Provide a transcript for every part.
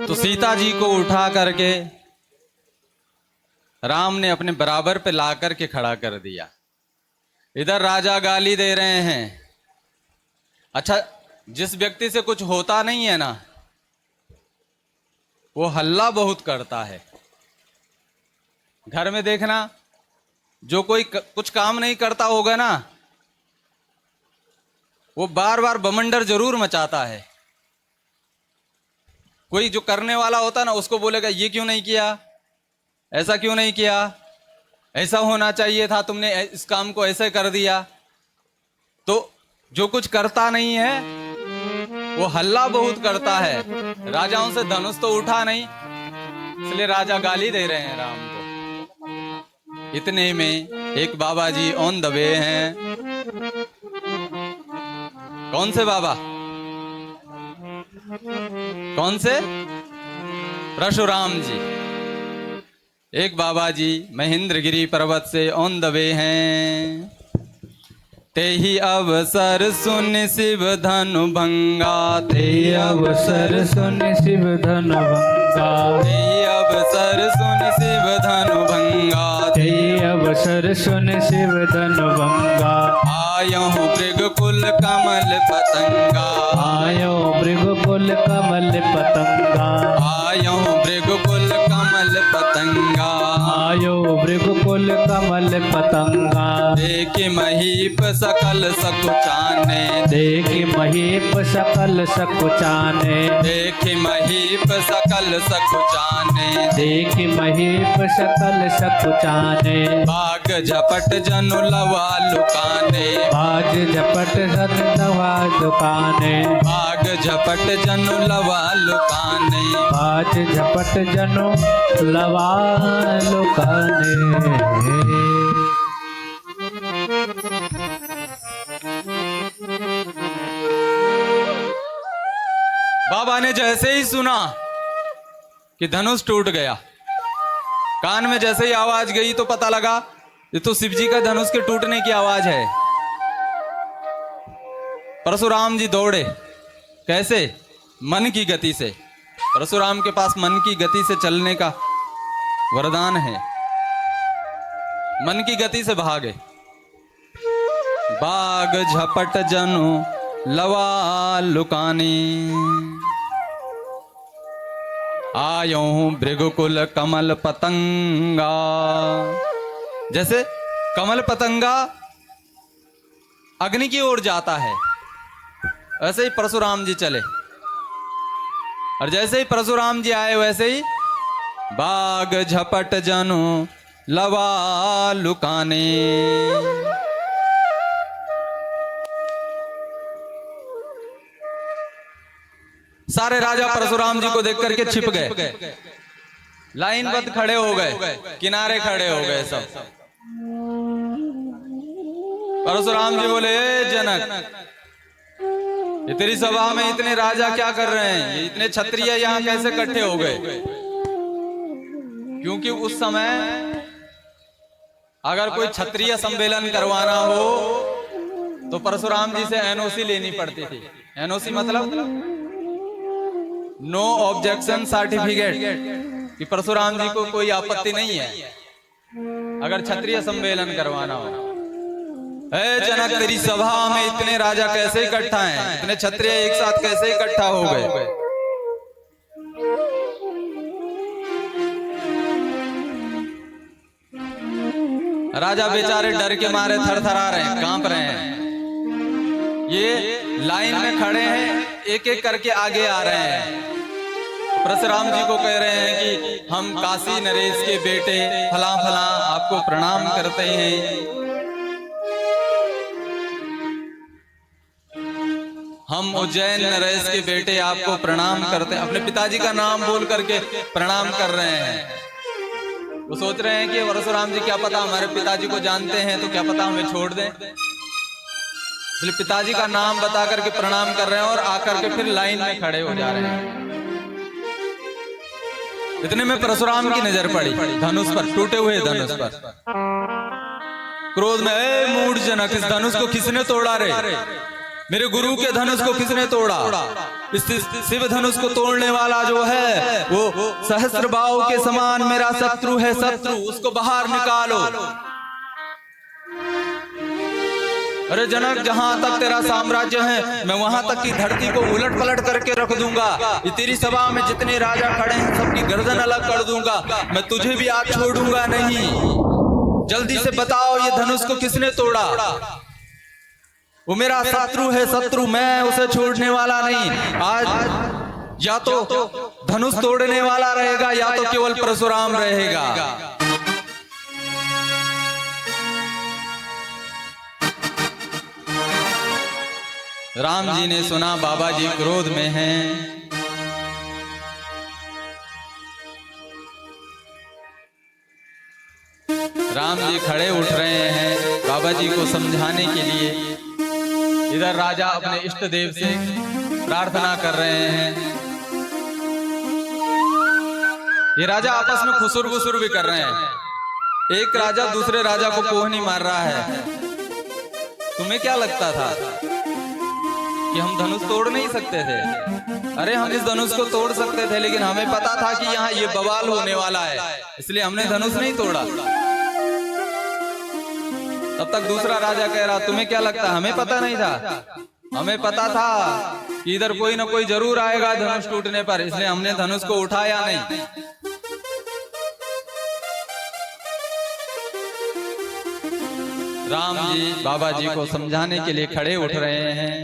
तो सीता जी को उठा करके राम ने अपने बराबर पे ला करके खड़ा कर दिया। इधर राजा गाली दे रहे हैं। अच्छा, जिस व्यक्ति से कुछ होता नहीं है ना, वो हल्ला बहुत करता है। घर में देखना, जो कोई कुछ काम नहीं करता होगा ना, वो बार बार बमंडर जरूर मचाता है। कोई जो करने वाला होता ना, उसको बोलेगा ये क्यों नहीं किया, ऐसा क्यों नहीं किया, ऐसा होना चाहिए था, तुमने इस काम को ऐसे कर दिया। तो जो कुछ करता नहीं है वो हल्ला बहुत करता है। राजाओं से धनुष तो उठा नहीं, इसलिए राजा गाली दे रहे हैं राम को। इतने में एक बाबा जी ऑन द वे हैं। कौन से बाबा? कौन से? परशुराम जी। एक बाबा जी महेंद्रगिरी पर्वत से ऑन द वे हैं। ते ही अवसर सुन शिव धनु भंगा, ते ही अवसर सुन शिव धनु भंगा, ते ही अवसर सुन शिव धनु भंगा, ते ही अवसर सुन शिव धनु भंगा। आयो मृगकुल कमल पतंगा, आयो मृगकुल कमल पतंगा, आयो मृगकुल कमल पतंगा, आयो मृगकुल कमल पतंगा। देखि महीप सकल सकुचाने, देखि महीप सकल सकुचाने, देखि महीप सकल सकुचाने, देखि महीप सकल सकुचाने। बाग झपट जनु लवा लुकाने, बाज झपट सन लवा दुकाने, बाग झपट जनु लवा लुकाने, बाज झपट जनु लवा लुकाने। बाबा ने जैसे ही सुना कि धनुष टूट गया, कान में जैसे ही आवाज गई तो पता लगा ये तो शिव जी का धनुष के टूटने की आवाज है। परशुराम जी दौड़े। कैसे? मन की गति से। परशुराम के पास मन की गति से चलने का वरदान है। मन की गति से भागे। बाग झपट जनु लवा लुकानी, आयो हूं भृगुकुल कमल पतंगा। जैसे कमल पतंगा अग्नि की ओर जाता है, ऐसे ही परशुराम जी चले। और जैसे ही परशुराम जी आए वैसे ही बाग झपट जनु लवा लुकाने। सारे राजा परशुराम जी को देख करके छिप गए, लाइनबद्ध खड़े हो गए, किनारे खड़े हो गए सब। परशुराम जी बोले, जनक, ये तेरी सभा में इतने राजा क्या कर रहे हैं? ये इतने क्षत्रिय यहाँ कैसे इकट्ठे हो गए? क्योंकि उस समय अगर कोई क्षत्रिय सम्मेलन करवाना हो तो परशुराम जी से एनओसी लेनी पड़ती थी। एनओसी मतलब नो ऑब्जेक्शन सर्टिफिकेट, कि परशुराम जी को कोई आपत्ति नहीं है अगर क्षत्रिय सम्मेलन करवाना हो। जनक, तेरी सभा में इतने राजा कैसे इकट्ठा हैं? इतने क्षत्रिय एक साथ कैसे इकट्ठा हो गए? राजा बेचारे डर के मारे थरथरा रहे हैं, कांप रहे हैं। ये लाइन में खड़े हैं, एक एक करके आगे आ रहे हैं। परशुराम जी को कह रहे हैं कि हम काशी नरेश के बेटे फला फला आपको प्रणाम करते हैं। हम उज्जैन नरेश के बेटे आपको प्रणाम करते हैं। अपने पिताजी का नाम बोल करके प्रणाम कर रहे हैं। वो सोच रहे हैं कि परशुराम जी क्या पता हमारे पिताजी को जानते हैं तो क्या पता हमें छोड़ दें, इसलिए पिताजी का नाम बता करके प्रणाम कर रहे हैं और आकर के फिर लाइन में खड़े हो जा रहे हैं। इतने में परशुराम की नजर पड़ी धनुष पर, टूटे हुए धनुष पर। क्रोध में, मूढ़ जनक, इस धनुष को किसने तोड़ा रे? मेरे गुरु के धनुष को किसने तोड़ा? इस शिव धनुष को तोड़ने वाला जो है वो सहस्त्र बाहु के समान मेरा शत्रु है। शत्रु, उसको बाहर निकालो। अरे जनक, जहां तक तेरा साम्राज्य है मैं वहां तक की धरती को उलट पलट करके रख दूंगा। ये तेरी सभा में जितने राजा खड़े हैं सबकी गर्दन अलग कर दूंगा। मैं तुझे भी आज छोड़ूंगा नहीं। जल्दी से बताओ ये धनुष को किसने तोड़ा? वो मेरा शत्रु है। शत्रु, मैं उसे छोड़ने वाला नहीं। आज या तो धनुष तोड़ने वाला रहेगा या तो केवल परशुराम रहेगा। राम जी ने सुना बाबा जी क्रोध में हैं। राम जी खड़े उठ रहे हैं बाबा जी को समझाने के लिए। इधर राजा अपने इष्ट देव से प्रार्थना कर रहे हैं। ये राजा आपस में खुसुर खुसुर भी कर रहे हैं। एक राजा दूसरे राजा को कोहनी मार रहा है। तुम्हें क्या लगता था कि हम धनुष तोड़ नहीं सकते थे? अरे हम इस धनुष को तोड़ सकते थे, लेकिन हमें पता था कि यहाँ ये बवाल होने वाला है, इसलिए हमने धनुष नहीं तोड़ा। तब तक दूसरा राजा कह रहा, तुम्हें क्या लगता? हमें पता नहीं था। हमें पता था कि इधर कोई ना कोई जरूर आएगा धनुष टूटने पर, इसलिए हमने धनुष को उठाया नहीं। राम जी बाबा जी को समझाने के लिए खड़े उठ रहे हैं।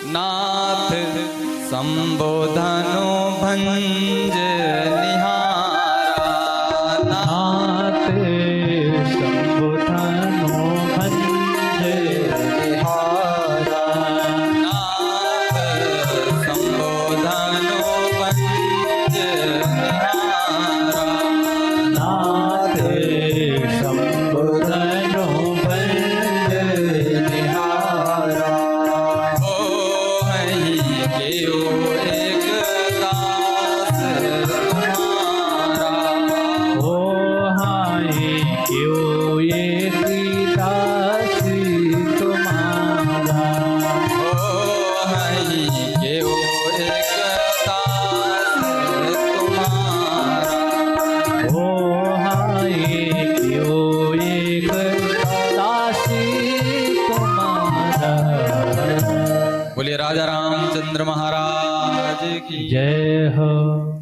नाथ संबोधनो भंज निहारा। नाथ संबोधनो भंज निहारा। नाथ संबोधनो भंज निहारा। नाथ संबोधनो भंज निहारा। बोलिए राजा रामचंद्र महाराज की जय हो।